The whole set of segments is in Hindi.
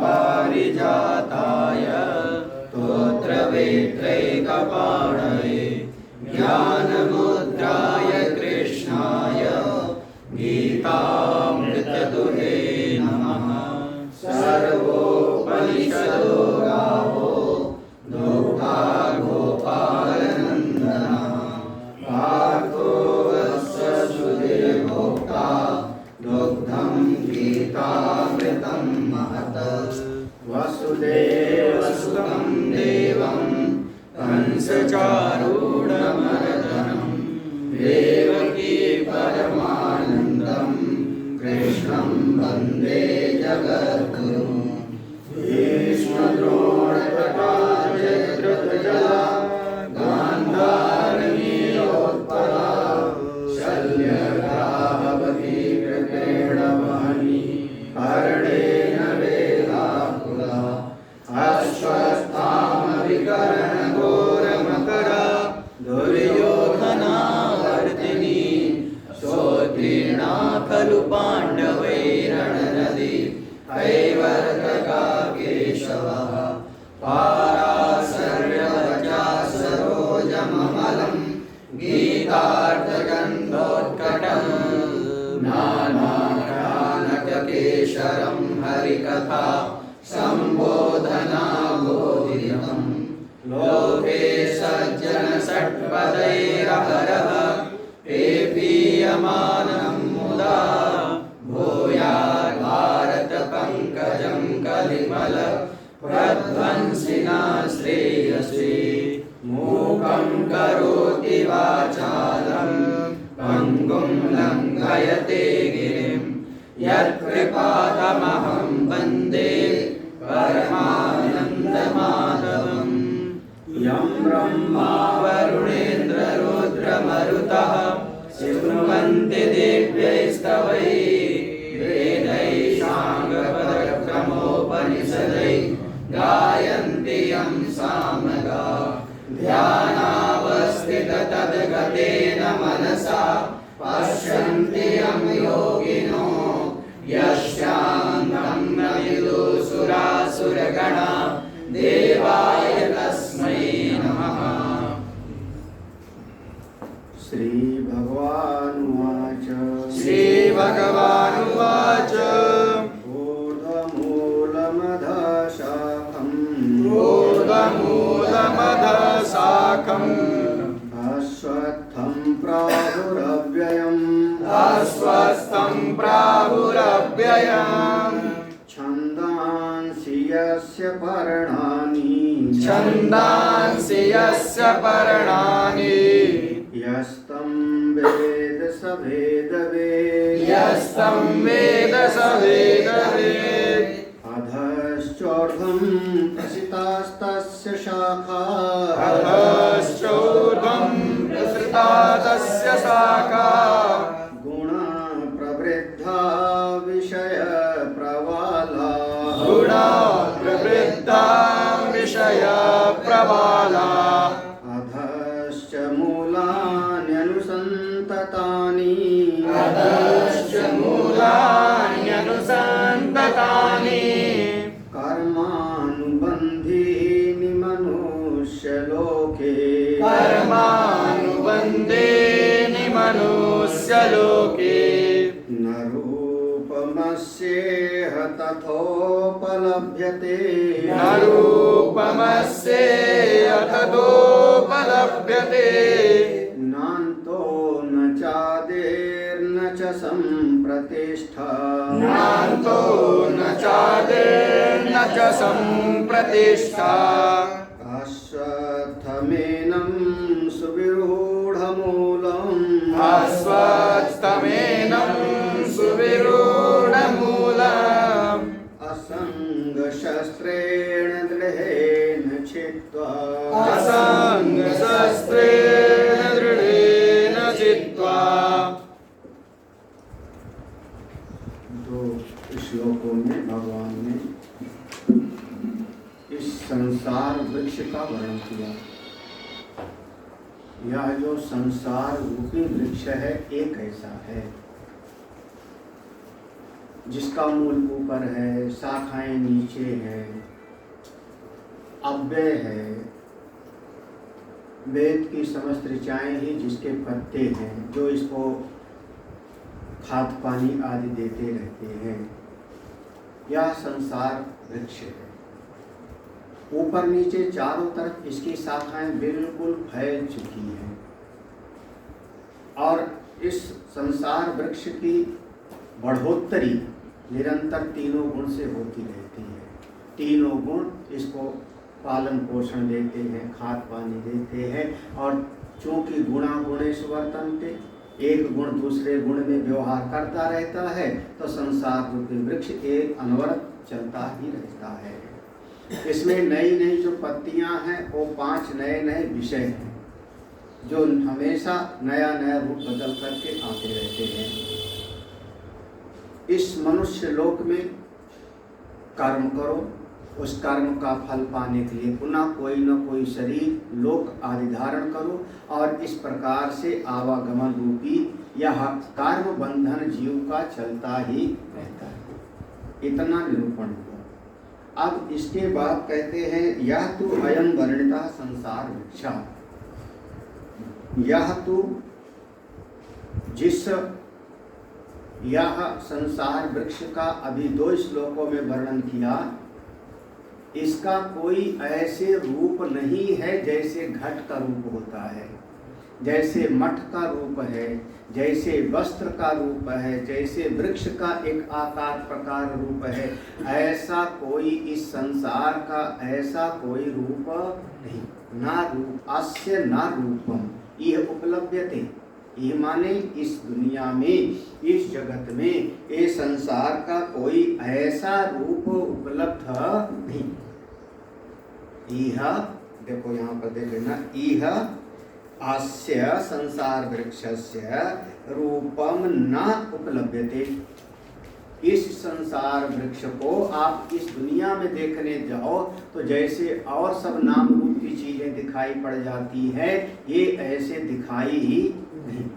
पारिजाताय स्तोत्रवेत्रैकपाणये ज्ञानमुद्राय कृष्णाय गीतामृतदुहे नमः। सर्वोपनिषदो गावो दुग्धा गोपालनन्दनः पार्थो वत्स सुधीर्भोक्ता दुग्धं गीतामृतं महत्। वसुदेवसुतं देवं कंसचारूढमर्दनं देवकी परमानन्दं कृष्णं वन्दे जगद्गुरुं। भीष्मद्रोणतटा जयद्रथजला गान्धारनीलोत्पला शल्यग्राहवती कृपेण वहनी हरणेन वेलाकुला अश्वत्थामविकरणघोरमकरा दुर्योधनावर्तिनी सोत्तीर्णा खलु पाण्डवैरणनदी कैवर्तका केशवः पाराशर्यवचा सरोजममलं गीतार्थगन्धोत्कटं नानाख्यानककेशरं हरिकथा सम्बोधना बोधितं। लोके सज्जनषट्पदैरहरः पेपीयमानं मुदा भूयात् भारतपङ्कजं कलिमल प्रध्वंसिना श्रेयसे। मूकं करोति वाचालं पङ्गुं लङ्घयते गिरिं यत्कृपातमहं वन्दे परमानन्दमाधवम्। यं ब्रह्मा वरुणेन्द्ररुद्रमरुतः शृण्वन्ति दिव्यैस्तवैः वेदैः साङ्गपदक्रमोपनिषदैः गायन्ति यं सामगा। ध्यानावस्थिततद्गतेन मनसा पश्यन्ति यं योगिनो यस्यान्तं न विदुषुरासुरगणा देवाय तस्मै नमः। श्रीभगवानुवाच श्रीभगवानुवाच ऊर्ध्वमूलमधशाखम् अश्वत्थं प्राहुरव्ययम् छन्दांसि यस्य पर्णानि यस्तं वेद स वेदवेत् अधश्चोर्ध्वं प्रसृतास्तस्य शाखा गुणा प्रवृद्धा विषय प्रवाला अधश्च मूलान्यनुसन्ततानि कर्मानुबन्धीनि मनुष्यलोके न रूपमस्येह तथोपलभ्यते नान्तो न चादिर्न च सम्प्रतिष्ठा अश्वत्थमेनं सुविरूढमूलम् असङ्गशस्त्रेण दृढेन छित्त्वा दो श्लोकों में भगवान ने इस संसार वृक्ष का वर्णन किया। यह जो संसार रूपी वृक्ष है एक ऐसा है जिसका मूल ऊपर है, शाखाएं नीचे हैं, अव्यय है, वेद की समस्त ऋचाएं ही जिसके पत्ते हैं, जो इसको खाद पानी आदि देते रहते हैं, यह संसार वृक्ष है। ऊपर नीचे चारों तरफ इसकी शाखाएं बिल्कुल फैल चुकी हैं और इस संसार वृक्ष की बढ़ोत्तरी निरंतर तीनों गुण से होती रहती है। तीनों गुण इसको पालन पोषण देते हैं, खाद पानी देते हैं और चूंकि गुणा गुणेषु वर्तन्ते, एक गुण दूसरे गुण में व्यवहार करता रहता है, तो संसार रूपी वृक्ष एक अनवरत चलता ही रहता है। इसमें नई नई जो पत्तियां हैं वो 5 नए नए विषय हैं जो हमेशा नया नया रूप बदल करके आते रहते हैं। इस मनुष्य लोक में कर्म करो, उस कर्म का फल पाने के लिए पुनः कोई न कोई शरीर लोक आदि धारण करो और इस प्रकार से आवागमन रूपी यह कर्म बंधन जीव का चलता ही रहता है। इतना निरूपण हुआ। अब इसके बाद कहते हैं यह तो अयम वर्णिता संसार वृक्षा, यह तो जिस यह संसार वृक्ष का अभी 2 श्लोकों में वर्णन किया, इसका कोई ऐसे रूप नहीं है जैसे घट का रूप होता है, जैसे मठ का रूप है, जैसे वस्त्र का रूप है, जैसे वृक्ष का एक आकार प्रकार रूप है, ऐसा कोई इस संसार का ऐसा कोई रूप नहीं। ना रूप अस्य ना रूपम यह उपलभ्यते, ये माने इस दुनिया में, इस जगत में ये संसार का कोई ऐसा रूप उपलब्ध नहीं। यह देखो यहाँ पर देख लेना, यह अस्य संसार वृक्षस्य रूपम न उपलभ्यते। इस संसार वृक्ष को आप इस दुनिया में देखने जाओ तो जैसे और सब नाम रूप की चीजें दिखाई पड़ जाती है, ये ऐसे दिखाई ही नहीं।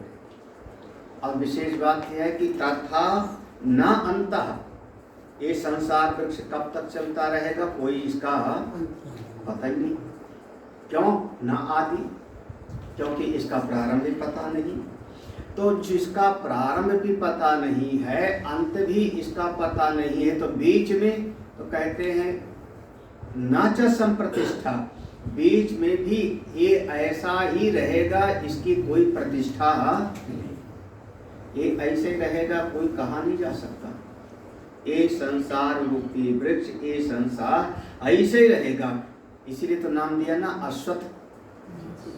और विशेष बात यह है कि तथा न अंतः, ये संसार वृक्ष कब तक चलता रहेगा कोई इसका पता ही नहीं। क्यों? न आदि, क्योंकि इसका प्रारंभ भी पता नहीं। तो जिसका प्रारंभ भी पता नहीं है, अंत भी इसका पता नहीं है, तो बीच में तो कहते हैं न च संप्रतिष्ठा, बीच में भी ये ऐसा ही रहेगा, इसकी कोई प्रतिष्ठा नहीं। ये ऐसे रहेगा, कोई कहा नहीं जा सकता। ये संसार रूपी वृक्ष, ये संसार ऐसे रहेगा। इसीलिए तो नाम दिया ना अश्वत्थ,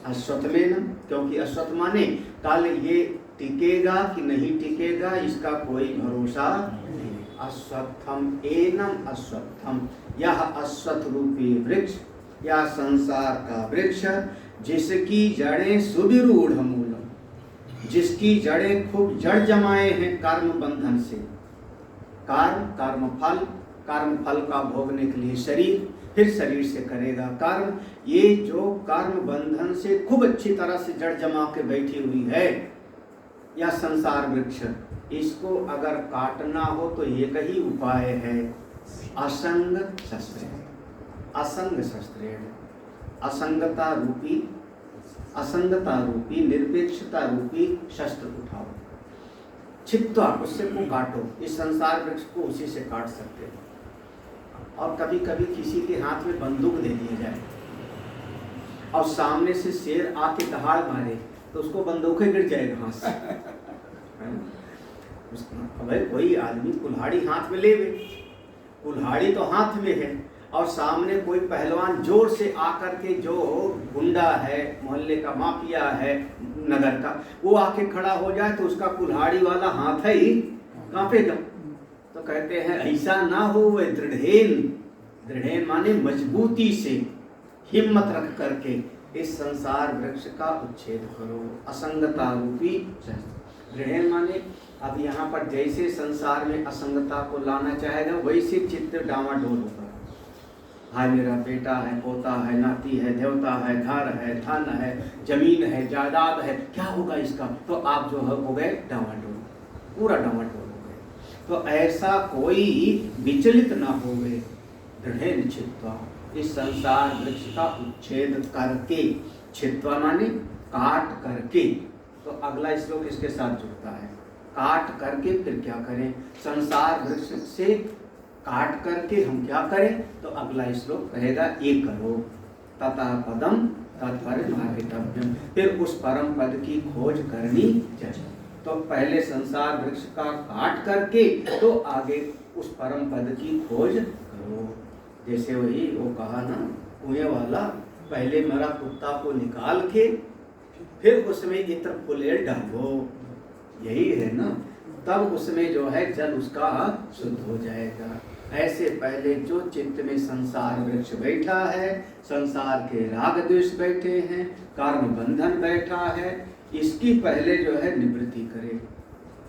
अश्वत्थमेन, क्योंकि अश्वत्थ माने कल ये टिकेगा कि नहीं टिकेगा इसका कोई भरोसा नहीं। अश्वत्थम एनम अश्वत्थम, यह अश्वत्थ रूपी वृक्ष, यह संसार का वृक्ष जिसकी जड़ें सुविरूढ़ मूलम, जिसकी जड़ें खूब जड़ जमाए हैं कर्म बंधन से। कर्म फल का भोगने के लिए शरीर, फिर शरीर से करेगा कर्म। ये जो कर्म बंधन से खूब अच्छी तरह से जड़ जमा के बैठी हुई है यह संसार वृक्ष, इसको अगर काटना हो तो एक ही उपाय है, असंग शस्त्रेण। असंग शस्त्रेण, असंगता रूपी निरपेक्षता रूपी शस्त्र उठाओ, छित्वा उससे को काटो। इस संसार वृक्ष को उसी से काट सकते हो। और कभी कभी किसी के हाथ में बंदूक दे दी जाए और सामने से शेर आके दहाड़ मारे तो उसको बंदूक ही गिर जाएगा हाथ से। भाई कोई आदमी कुल्हाड़ी हाथ में ले, कुल्हाड़ी तो हाथ में है और सामने कोई पहलवान जोर से आकर के, जो गुंडा है, मोहल्ले का माफिया है, नगर का, वो आके खड़ा हो जाए तो उसका कुल्हाड़ी वाला हाथ है ही कांपेगा। तो कहते हैं ऐसा ना हो, वे दृढ़ेन माने मजबूती से, हिम्मत रख करके इस संसार वृक्ष का उच्छेद करो। असंगता रूपी दृढ़ेन माने अब यहाँ पर जैसे संसार में असंगता को लाना चाहेगा वैसे चित्त डामाडोल होगा। हाय मेरा बेटा है, पोता है, नाती है, देवता है, घर है, धन है, जमीन है, जायदाद है, क्या होगा इसका? तो आप जो है हो गए डामाडोल, पूरा डामाडोल हो गए। तो ऐसा कोई विचलित न होवे, दृढ़ छित्वा, इस संसार वृक्ष का उच्छेद करके, छित्वा माने काट करके। तो अगला श्लोक इसके साथ जुड़ता है, काट करके फिर क्या करें, संसार वृक्ष से काट करके हम क्या करें, तो अगला श्लोक कहेगा ये करो, तथा पदम तत्परिमार्गितव्यम, फिर उस परम पद की खोज करनी चाहिए। तो पहले संसार वृक्ष का काट करके तो आगे उस परम पद की खोज करो। जैसे वही वो कहा ना, कुएं वाला पहले मेरा कुत्ता को निकाल के फिर उसमें इत्र फुलेल डालो, यही है ना, तब उसमें जो है जल उसका शुद्ध हो जाएगा। ऐसे पहले जो चित्त में संसार वृक्ष बैठा है, संसार के राग द्वेष बैठे हैं, कर्म बंधन बैठा है, इसकी पहले जो है निवृत्ति करे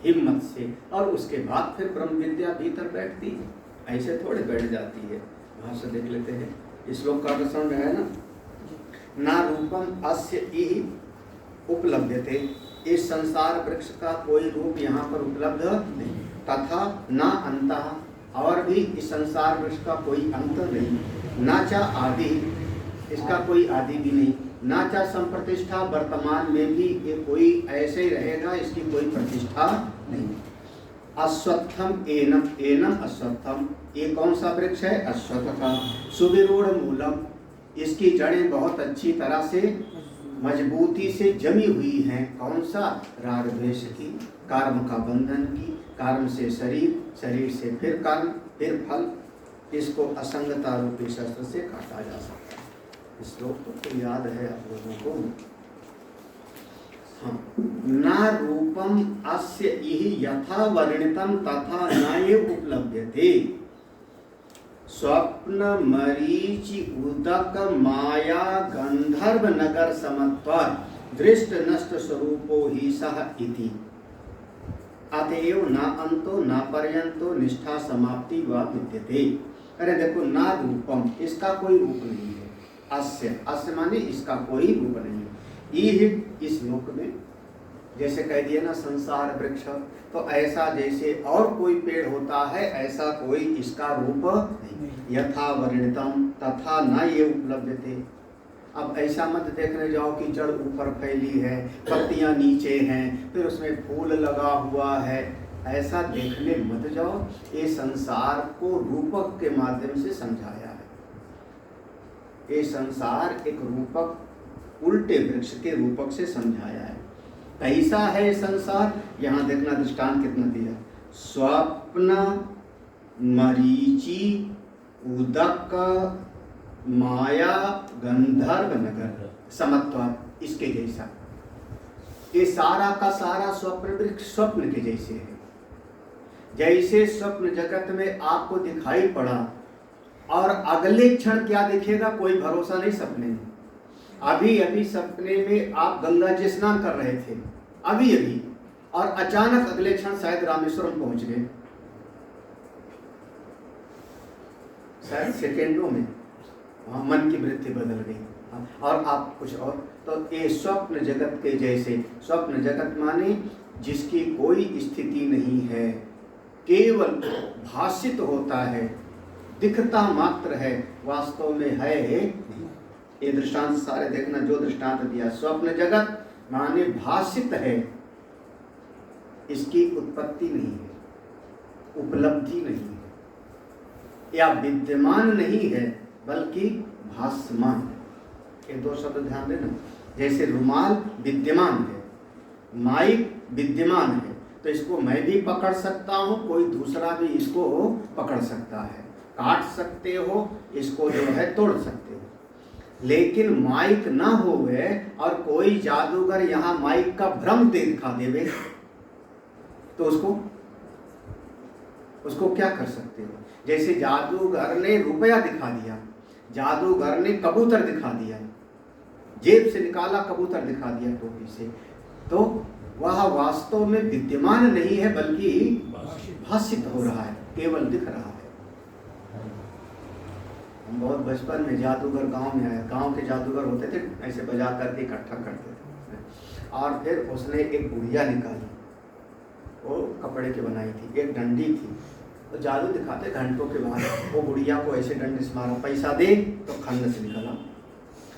हिम्मत से, और उसके बाद फिर ब्रह्म विद्या भीतर बैठती है। ऐसे थोड़े बैठ जाती है। भाष्य देख लेते हैं, इस श्लोक का अर्थ समझ है ना रूपम अस्य इहि उपलब्धते, इस संसार वृक्ष का कोई रूप यहाँ पर उपलब्ध नहीं, तथा ना अंतः, और भी इस संसार वृक्ष का कोई अंत नहीं, ना चा आदि, इसका कोई आदि भी नहीं, ना चा संप्रतिष्ठा, वर्तमान में भी ये कोई ऐसे ही रहेगा, इसकी कोई प्रतिष्ठा नहीं। अश्वत्थम एनम, एनम अश्वत्थम, ये कौन सा वृक्ष है, अश्वत्थ का। सुविरूढ़ मूलम, इसकी जड़ें बहुत अच्छी तरह से मजबूती से जमी हुई हैं, कौन सा, राग द्वेष की, कर्म का बंधन की, कर्म से शरीर, शरीर से फिर कर्म, फिर फल, इसको असंगता रूपी शस्त्र से काटा जा सकता है। इस श्लोक तो याद है आप लोगों को। हाँ, न रूपम अस्य इहि यथा वर्णितम तथा न एव उपलभ्यते, स्वप्न मरीचि उदक माया गंधर्व नगर समत्वात् दृष्ट नष्ट स्वरूपो ही सह इति, अतएव न अंतो न पर्यंतो निष्ठा समाप्ति व विद्यते। अरे देखो, ना रूपम, इसका कोई रूप नहीं है, अस्य, अस्य माने इसका कोई रूप नहीं है। ये इस लोक में जैसे कह दिया ना संसार वृक्ष, तो ऐसा जैसे और कोई पेड़ होता है ऐसा कोई इसका रूप नहीं। यथा वर्णितम तथा न ये उपलब्धते। अब ऐसा मत देखने जाओ कि जड़ ऊपर फैली है, पत्तियां नीचे हैं, फिर उसमें फूल लगा हुआ है, ऐसा देखने मत जाओ। ये संसार को रूपक के माध्यम से समझाया है। ये संसार एक रूपक, उल्टे वृक्ष के रूपक से समझाया है। कैसा है संसार, यहाँ देखना दृष्टांत कितना दिया, स्वप्न मरीचि उदक माया गंधर्व नगर समत्वात्, इसके जैसा। ये सारा का सारा स्वप्न वृक्ष स्वप्न के जैसे है। जैसे स्वप्न जगत में आपको दिखाई पड़ा और अगले क्षण क्या दिखेगा कोई भरोसा नहीं सपने में। अभी अभी सपने में आप गंगा जी स्नान कर रहे थे, अभी अभी, और अचानक अगले क्षण शायद रामेश्वरम पहुंच गए, शायद सेकेंडों में मन की वृत्ति बदल गई और आप कुछ और। तो ये स्वप्न जगत के जैसे, स्वप्न जगत माने जिसकी कोई स्थिति नहीं है, केवल भाषित होता है, दिखता मात्र है, वास्तव में है। ये दृष्टांत सारे देखना, जो दृष्टांत दिया, स्वप्न जगत माने भाषित है, इसकी उत्पत्ति नहीं है, उपलब्धि नहीं है, या विद्यमान नहीं है बल्कि भासमान है। ये दो शब्द ध्यान देना। जैसे रुमाल विद्यमान है, माइक विद्यमान है, तो इसको मैं भी पकड़ सकता हूँ, कोई दूसरा भी इसको पकड़ सकता है, काट सकते हो, इसको जो है तोड़ सकते हो। लेकिन माइक ना होवे और कोई जादूगर यहाँ माइक का भ्रम दिखा देवे, तो उसको क्या कर सकते हो। जैसे जादूगर ने रुपया दिखा दिया, जादूगर ने कबूतर दिखा दिया, जेब से निकाला कबूतर दिखा दिया टोपी से, तो वह वास्तव में विद्यमान नहीं है बल्कि भाषित हो रहा है, केवल दिख रहा है। हम बहुत बचपन में जादूगर गांव में आए, गांव के जादूगर होते थे, ऐसे बजा करके इकट्ठा करते थे, और फिर उसने एक गुड़िया निकाली, वो कपड़े की बनाई थी, एक डंडी थी, तो जादू दिखाते घंटों के बाद वो बुढ़िया को ऐसे डंडे से मारा, पैसा दे, तो खन्ने से निकला,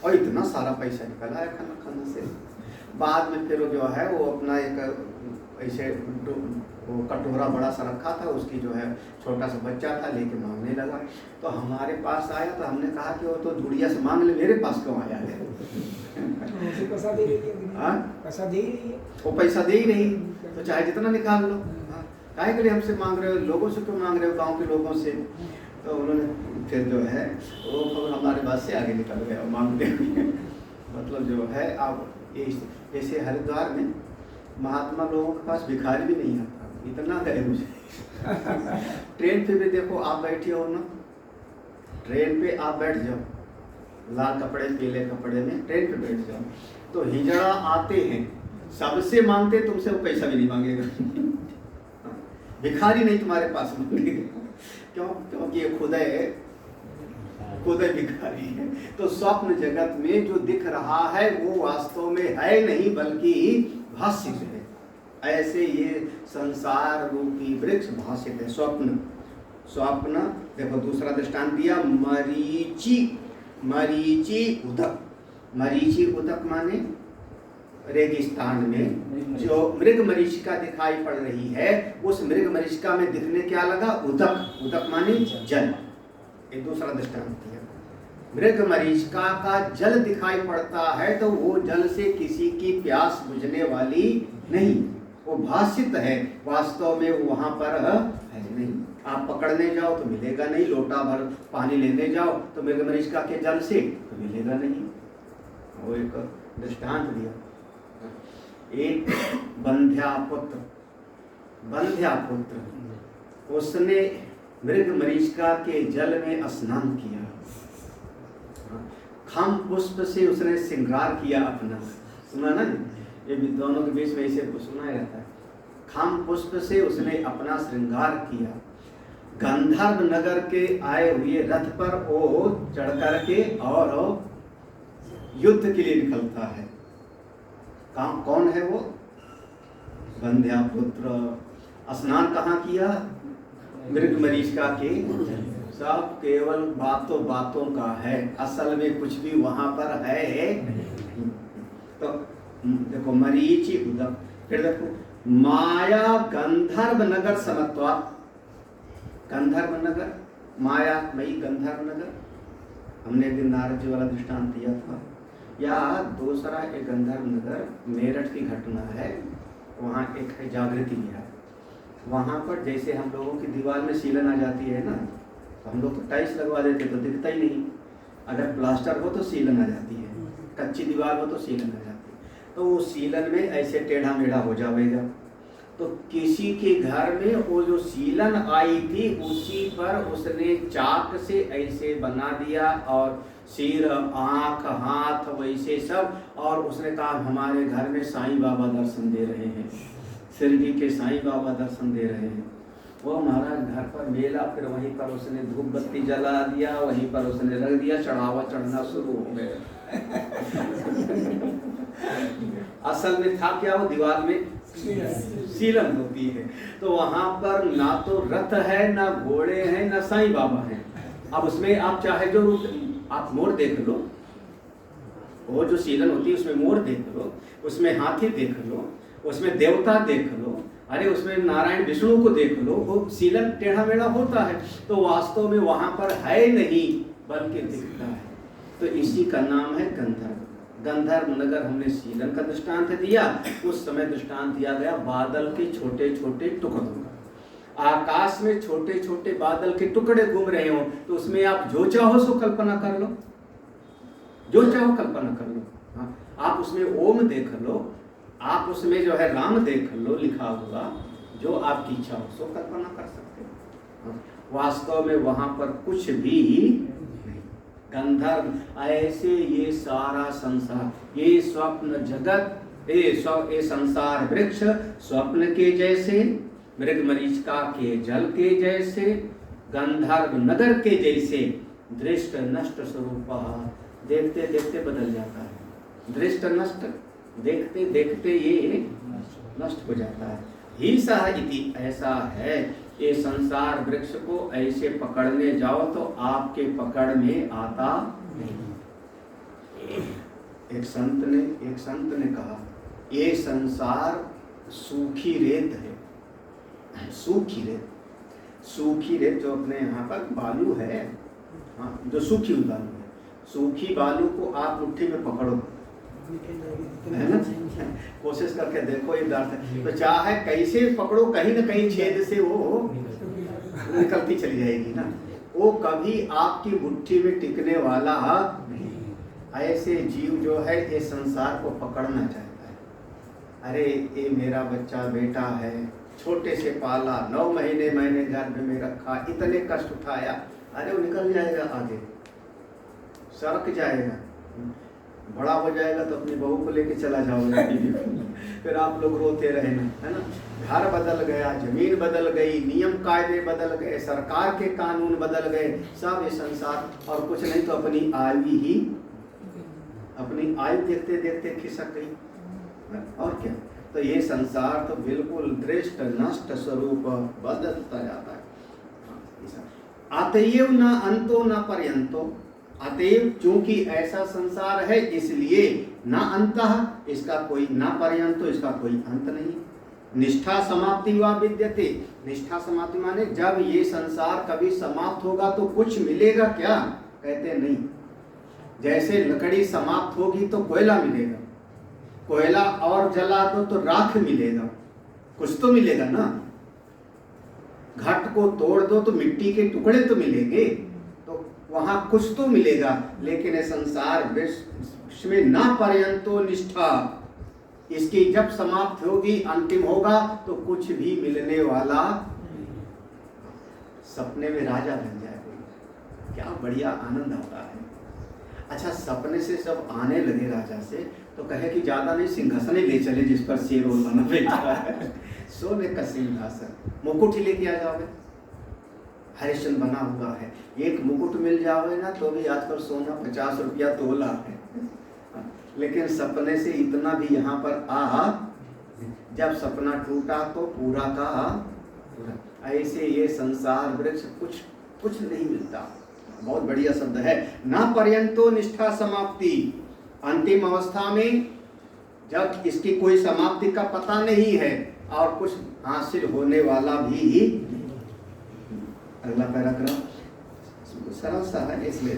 और इतना सारा पैसा निकला है खन्ने से। बाद में फिर जो है वो अपना एक ऐसे वो कटोरा बड़ा सा रखा था, उसकी जो है छोटा सा बच्चा था, लेके मांगने लगा। तो हमारे पास आया तो हमने कहा कि वो तो बुढ़िया से मांग ले, मेरे पास क्यों आया है? पैसा दे रही है, पैसा दे ही रही है, वो पैसा दे ही नहीं, तो चाहे जितना निकाल लो, काहे के लिए हमसे मांग रहे हो, लोगों से क्यों मांग रहे हो, गांव के लोगों से? तो उन्होंने फिर जो है वो खबर हमारे बात से आगे निकल गया मांगते हुए। मतलब जो है आप जैसे हरिद्वार में महात्मा लोगों के पास भिखारी भी नहीं आता, इतना गए मुझे। ट्रेन पे भी देखो, आप बैठे हो ना, ट्रेन पे आप बैठ जाओ, लाल कपड़े पीले कपड़े में ट्रेन पे बैठ जाओ, तो हिजड़ा आते हैं, सबसे मांगते, तुमसे वो पैसा भी नहीं मांगेगा। भिखारी नहीं तुम्हारे पास मांगेगा, क्यों? क्योंकि ये खुद भिखारी है। तो स्वप्न जगत में जो दिख रहा है वो वास्तव में है नहीं, बल्कि भाष्य है। ऐसे ये संसार रूपी वृक्ष भाषित है। स्वप्न देखो, दूसरा दृष्टांत दिया, मरीचि उदक। मरीचि उदक माने रेगिस्तान में जो मृग मरीचिका दिखाई पड़ रही है, उस मृग मरीचिका में दिखने क्या लगा? उदक। उदक माने जल। एक दूसरा दृष्टांत दिया, मृग मरीचिका का जल दिखाई पड़ता है, तो वो जल से किसी की प्यास बुझने वाली नहीं, वो भाषित है, वास्तव में वो वहां पर है नहीं। आप पकड़ने जाओ तो मिलेगा नहीं, लोटा भर पानी लेने जाओ तो मृग मरीचिका के जल से तो मिलेगा नहीं। वो एक दृष्टांत दिया। एक बंध्या पुत्र उसने मृग मरीचिका के जल में स्नान किया, खम पुष्प से उसने श्रृंगार किया अपना। सुना ना, ये विद्वानों के बीच में ऐसे सुना जाता है। खम पुष्प से उसने अपना श्रृंगार किया, गंधर्व नगर के आए हुए रथ पर वो चढ़ करके और युद्ध के लिए निकलता है। कौन है वो? बंध्या पुत्र। स्नान कहाँ किया? मृग मरीचिका के। सब केवल बातों का है, असल में कुछ भी वहां पर है। तो देखो, मरीचि उदक। फिर देखो, माया गंधर्व नगर समत्वा। गंधर्व नगर, माया मई गंधर्व नगर, हमने एक दिन नारद जी वाला दृष्टांत दिया था। या दूसरा एक गंधर्व नगर मेरठ की घटना है, वहाँ एक है जागृति विहार। वहाँ पर जैसे हम लोगों की दीवार में सीलन आ जाती है ना, तो हम लोग तो टाइल्स लगवा देते तो दिखता ही नहीं, अगर प्लास्टर हो तो सीलन आ जाती है, कच्ची दीवार हो तो सीलन आ जाती है। तो वो सीलन में ऐसे टेढ़ा मेढ़ा हो जाएगा। तो किसी के घर में वो जो सीलन आई थी उसी पर उसने चाक से ऐसे बना दिया, और सिर आँख हाथ वैसे सब, और उसने कहा हमारे घर में साईं बाबा दर्शन दे रहे हैं, शिरडी के साईं बाबा दर्शन दे रहे हैं। वो महाराज घर पर मेला, फिर वहीं पर उसने धूप बत्ती जला दिया, वहीं पर उसने रख दिया, चढ़ावा चढ़ना शुरू हो गया। असल में था क्या? वो दीवार में सीलन होती है, तो वहां पर ना तो रथ है, ना घोड़े हैं, ना साईं बाबा हैं। अब उसमें आप चाहे जो आप मोर देख लो, वो जो सीलन होती है उसमें मोर देख लो, उसमें हाथी देख लो, उसमें देवता देख लो, अरे उसमें नारायण विष्णु को देख लो, वो सीलन टेढ़ा मेढ़ा होता है। तो वास्तव में वहां पर है नहीं, बल्कि दिखता है। तो इसी का नाम है गंधर्व। गंधर्व नगर हमने सीलन का दृष्टांत दिया, उस समय दृष्टांत दिया गया बादल के छोटे छोटे टुकड़ों का। आकाश में छोटे छोटे बादल के टुकड़े घूम रहे हो, तो उसमें आप जो चाहो सो कल्पना कर लो, जो चाहो कल्पना कर लो। हाँ, आप उसमें ओम देख लो, आप उसमें जो है राम देख लो लिखा हुआ, जो आपकी इच्छा हो सो कल्पना कर सकते हो। वास्तव में वहां पर कुछ भी गंधर्व ऐसे ये सारा संसार, ये स्वप्न जगत, ये संसार वृक्ष स्वप्न के जैसे, मृग मरीचिका के जल के जैसे, गंधर्व नगर के जैसे दृष्ट नष्ट स्वरूप, देखते देखते बदल जाता है। दृष्ट नष्ट, देखते देखते ये नष्ट हो जाता है। ही सह इति, ऐसा है ये संसार वृक्ष को ऐसे पकड़ने जाओ तो आपके पकड़ में आता नहीं। एक संत ने कहा ये संसार सूखी रेत है, सूखी रेत जो अपने यहाँ पर बालू है, हाँ, जो सूखी बालू है, सूखी बालू को आप मुट्ठी में पकड़ो, है ना, कोशिश करके देखो ये दर्द है, तो चाहे कैसे पकड़ो कहीं न कहीं छेद से वो निकलती चली जाएगी ना, वो कभी आपकी मुट्ठी में टिकने वाला नहीं। ऐसे जीव जो है ये संसार को पकड़ना चाहता है। अरे ये मेरा बच्चा बेटा है, छोटे से पाला, 9 महीने मैंने गर्भ में रखा, इतने कष्ट उठाया, अरे वो निकल जाएगा आगे, सरक जाएगा, बड़ा हो जाएगा तो अपनी बहू को लेके चला जाओगे फिर आप लोग रोते रहना, है ना। घर बदल गया, जमीन बदल गई, नियम कायदे बदल गए, सरकार के कानून बदल गए, सब ये संसार, और कुछ नहीं तो अपनी आयु देखते देखते खिसक गई, और क्या। तो ये संसार तो बिल्कुल दृष्ट नष्ट स्वरूप बदलता जाता है। अतएव न अंतो न पर्यंतो, अतएव चूंकि ऐसा संसार है इसलिए न अंतः, इसका कोई न पर्यंतो, इसका कोई अंत नहीं। निष्ठा समाप्ति वा विद्यते, निष्ठा समाप्ति माने जब ये संसार कभी समाप्त होगा तो कुछ मिलेगा क्या, कहते नहीं। जैसे लकड़ी समाप्त होगी तो कोयला मिलेगा, कोयला और जला दो तो राख मिलेगा, कुछ तो मिलेगा ना। घट को तोड़ दो तो मिट्टी के टुकड़े तो मिलेंगे, तो वहां कुछ तो मिलेगा। लेकिन ये संसार विश्व में ना पर्यंतो निष्ठा, इसकी जब समाप्त होगी, अंतिम होगा तो कुछ भी मिलने वाला। सपने में राजा बन जाए कोई, क्या बढ़िया आनंद आता है। अच्छा, सपने से सब आने लगे राजा से तो कहे कि ज्यादा नहीं, सिंहासन ले चले जिस पर शेर और बना बैठा है, सोने का सिंहासन, मुकुट ही लेके आ जाओगे, हरिश्चंद्र बना हुआ है, एक मुकुट मिल जाओगे ना तो भी आजकल सोना 50 रुपया तोला है। लेकिन सपने से इतना भी यहाँ पर जब सपना टूटा तो पूरा का पूरा। ऐसे ये संसार वृक्ष कुछ नहीं मिलता। बहुत बढ़िया शब्द है, ना पर्यंतो निष्ठा समाप्ति, अंतिम अवस्था में जब इसकी कोई समाप्ति का पता नहीं है और कुछ हासिल होने वाला भी। अगला पैराग्राफ सरल सा है इसलिए,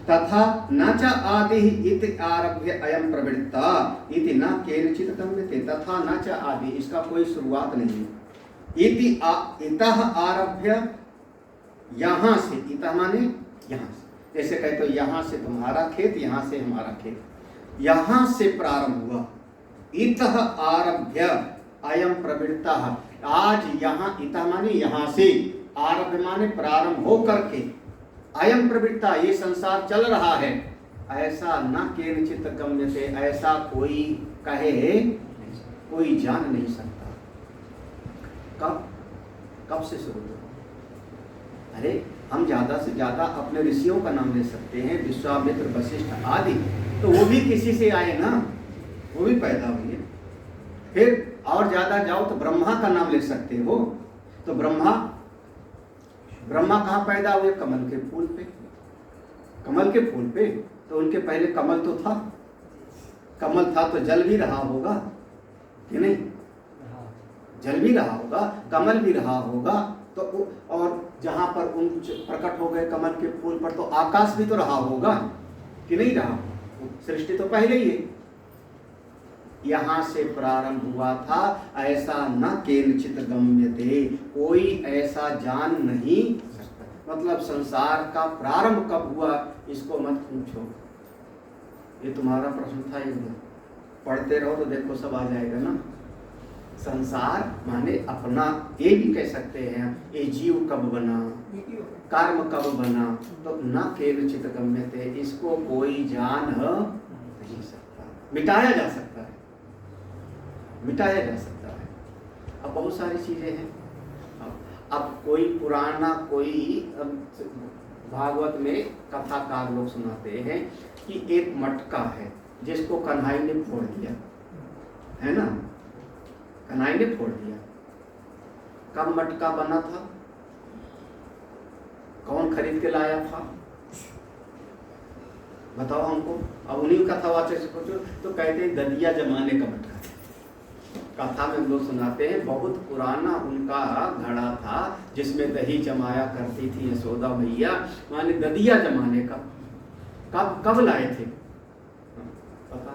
तथा न च आदि इति आरभ्य अयम प्रवृत्ता इति न केनचित् गम्यते, तथा न च आदि, इसका कोई शुरुआत नहीं है। इति इतः आरभ्य, यहाँ से, इतः माने यहाँ से, जैसे कहते हो यहाँ से तुम्हारा खेत, यहाँ से हमारा खेत, यहाँ से प्रारंभ हुआ। इतः आरभ्य अयम प्रवृत्ता, आज यहाँ, इतः माने यहाँ से, आरभ्य माने प्रारंभ हो करके, अयम प्रवृत्ता ये संसार चल रहा है, ऐसा न केनचित् गम्यते, ऐसा कोई कहे, कोई जान नहीं सकता। कब से शुरू हुआ? अरे हम ज्यादा से ज्यादा अपने ऋषियों का नाम ले सकते हैं, विश्वामित्र, वशिष्ठ आदि, तो वो भी किसी से आए ना, वो भी पैदा हुए। फिर और ज्यादा जाओ तो ब्रह्मा का नाम ले सकते हो, तो ब्रह्मा कहाँ पैदा हुए? कमल के फूल पे, कमल के फूल पे, तो उनके पहले कमल तो था, कमल था तो जल भी रहा होगा कि नहीं, जल भी रहा होगा, कमल भी रहा होगा, तो और जहां पर उन प्रकट हो गए कमल के फूल पर तो आकाश भी तो रहा होगा कि नहीं रहा, सृष्टि तो पहले ही है। यहाँ से प्रारंभ हुआ था, ऐसा न केनचित् गम्यते, कोई ऐसा जान नहीं सकता। मतलब संसार का प्रारंभ कब हुआ इसको मत पूछो, ये तुम्हारा प्रश्न था, ये पढ़ते रहो तो देखो सब आ जाएगा ना। संसार माने अपना, ये भी कह सकते हैं, ये जीव कब बना, कर्म कब बना, तो न केनचित् गम्यते, इसको कोई जान नहीं सकता। मिटाया जा सकता है, मिटाया जा सकता है। अब बहुत सारी चीजें हैं। अब कोई पुराना, कोई भागवत में कथाकार लोग सुनाते हैं कि एक मटका है जिसको कन्हई ने फोड़ दिया, है ना, कन्हई ने फोड़ दिया, कब मटका बना था, कौन खरीद के लाया था, बताओ हमको। अब उन्हीं कथावाचक से पूछो तो कहते हैं ददिया जमाने का मटका है। कथा में हम लोग सुनाते हैं बहुत पुराना उनका घड़ा था जिसमें दही जमाया करती थी यशोदा मैया, माने ददिया जमाने का। कब लाए थे पता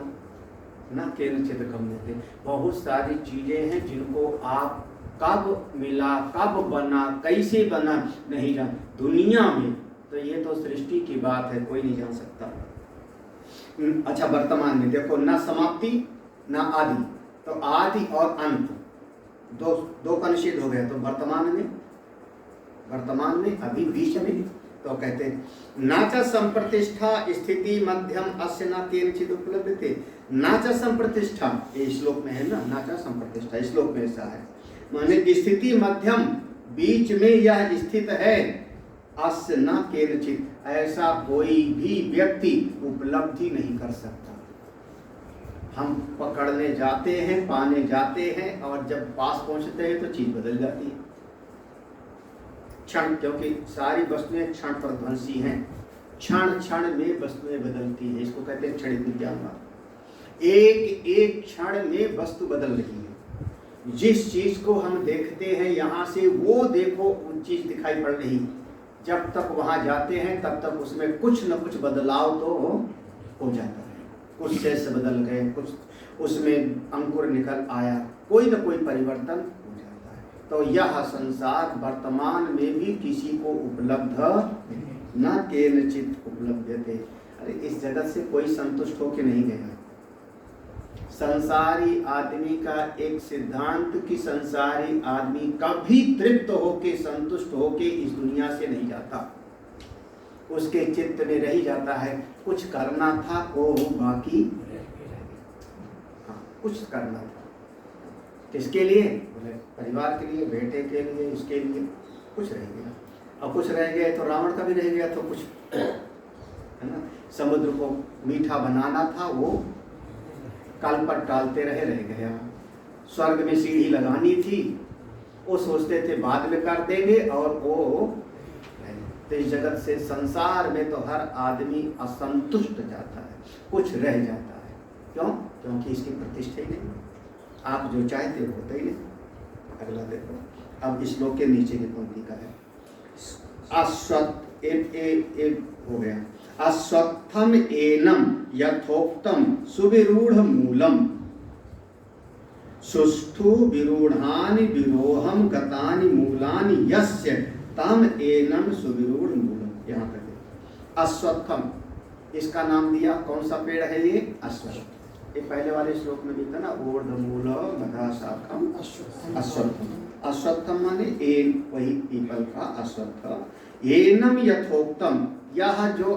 ना, केनचित कम थे। बहुत सारी चीजें हैं जिनको आप कब मिला, कब बना, कैसे बना नहीं जान दुनिया में, तो ये तो सृष्टि की बात है, कोई नहीं जान सकता। अच्छा, वर्तमान में देखो, ना समाप्ति ना आदि, तो आदि और अंत दो का निषेध हो गया। तो वर्तमान में अभी बीच में, तो कहते हैं नाच संप्रतिष्ठा स्थिति मध्यम अस्य न केनचित् उपलभ्यते। नाच संप्रतिष्ठा ये श्लोक में है ना, नाच संप्रतिष्ठा श्लोक में ऐसा है, माने स्थिति मध्यम बीच में यह स्थित है। अस्य न केनचित्, ऐसा कोई भी व्यक्ति उपलब्धि नहीं कर सकता। हम पकड़ने जाते हैं, पाने जाते हैं, और जब पास पहुंचते हैं तो चीज बदल जाती है क्षण, क्योंकि सारी वस्तुएं क्षण प्रध्वंसी हैं, क्षण क्षण में वस्तुएं बदलती है। इसको कहते हैं क्षणिक विज्ञानवाद। एक एक क्षण में वस्तु बदल रही है। जिस चीज को हम देखते हैं यहाँ से, वो देखो वो चीज दिखाई पड़ रही, जब तक वहां जाते हैं तब तक उसमें कुछ न कुछ बदलाव तो हो जाता है। कुछ शेष बदल गए, कुछ उसमें अंकुर निकल आया, कोई न कोई परिवर्तन हो जाता है। तो यह संसार वर्तमान में भी किसी को उपलब्ध न केनचित् उपलभ्यते। अरे इस जगत से कोई संतुष्ट होके नहीं गया। संसारी आदमी का एक सिद्धांत कि संसारी आदमी कभी तृप्त होके, संतुष्ट होके इस दुनिया से नहीं जाता। उसके चित्त में रही जाता है कुछ करना था, वो बाकी कुछ करना था। किसके लिए? बोले परिवार के लिए, बेटे के लिए, इसके लिए कुछ रह गया। अब कुछ रह गया तो रावण का भी रह गया, तो कुछ है ना। समुद्र को मीठा बनाना था, वो कल पर टालते रह गया। स्वर्ग में सीढ़ी लगानी थी, वो सोचते थे बाद में कर देंगे, और वो तो इस जगत से, संसार में तो हर आदमी असंतुष्ट जाता है, कुछ रह जाता है। क्यों? क्योंकि इसकी प्रतिष्ठा ही नहीं। आप जो चाहते हो होता ही नहीं। अगला देखो, अब इस श्लोक के नीचे की पंक्ति का है अश्वत्थ एक हो गया। अश्वत्थम एनम यथोक्तम सुविरूढ़ मूलम सुष्ठु विरूढ़ानि विरोहम गतानि मूलानि यस्य तम एनम सुविरूढ़ मूलम। यहाँ तक अश्वत्थम, इसका नाम दिया, कौन सा पेड़ है ये? अश्वत्थ। ये पहले वाले श्लोक में भी था ना, ऊर्ध्वमूल मधा शाखम अश्वत्थम। अश्वत्थम माने एन, वही पीपल का अश्वत्थ। एनम यथोक्तम, यह जो